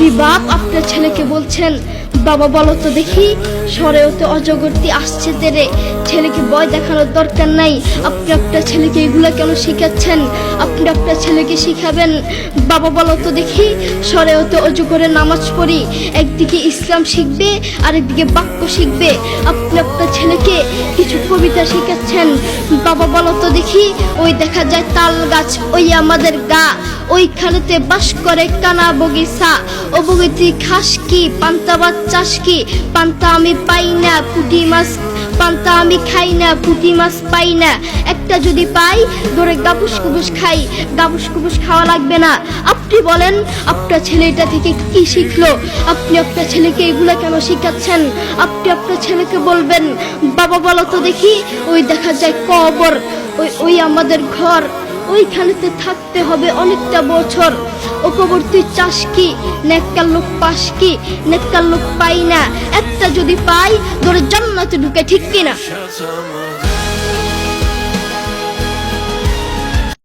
আপনি বাপ আপনার ছেলেকে বলছেন, বাবা বলো তো দেখি সরেওতে অজগরটি আসছে তেরে, ছেলেকে ভয় দেখানোর দরকার নাই। আপনি আপনার ছেলেকে এগুলা কেন শিখাচ্ছেন? আপনি আপনার ছেলেকে শিখাবেন, বাবা বলো তো দেখি সরেওতে অজগরের নামাজ পড়ি। একদিকে ইসলাম শিখবে, আরেকদিকে বাক্য শিখবে। আপনি আপনার ছেলেকে কিছু কবিতা শিখাচ্ছেন, বাবা বলো তো দেখি ওই দেখা যায় তাল গাছ, ওই আমাদের গা, ওইখানেতে বাস করে কানা বগিচা। ও বগিতি খাস কি, পান্তা ভাত চাষ কি, পান্তা আমি পাই না, পুঁটি মাছ পান্তা আমি খাই না, পুঁটি মাছ পাই না। একটা যদি পাই ধরে গাবুস কুবুস খাই, গাবুস কুবুস খাওয়া লাগবে না। আপনি বলেন আপনার ছেলে এটা থেকে কি শিখলো? আপনি আপনার ছেলেকে এগুলা কেন শিখাচ্ছেন? আপনি আপনার ছেলেকে বলবেন, বাবা বলো তো দেখি ওই দেখা যায় কবর, ওই আমাদের ঘর, ওইখানেতে থাকতে হবে অনেকটা বছর। ও কবর তুই চাস কি, নেককার লোক পাস কি, নেককার লোক পাই না। একটা যদি পাই ধরে জান্নাতে ঢুকে, ঠিক কিনা?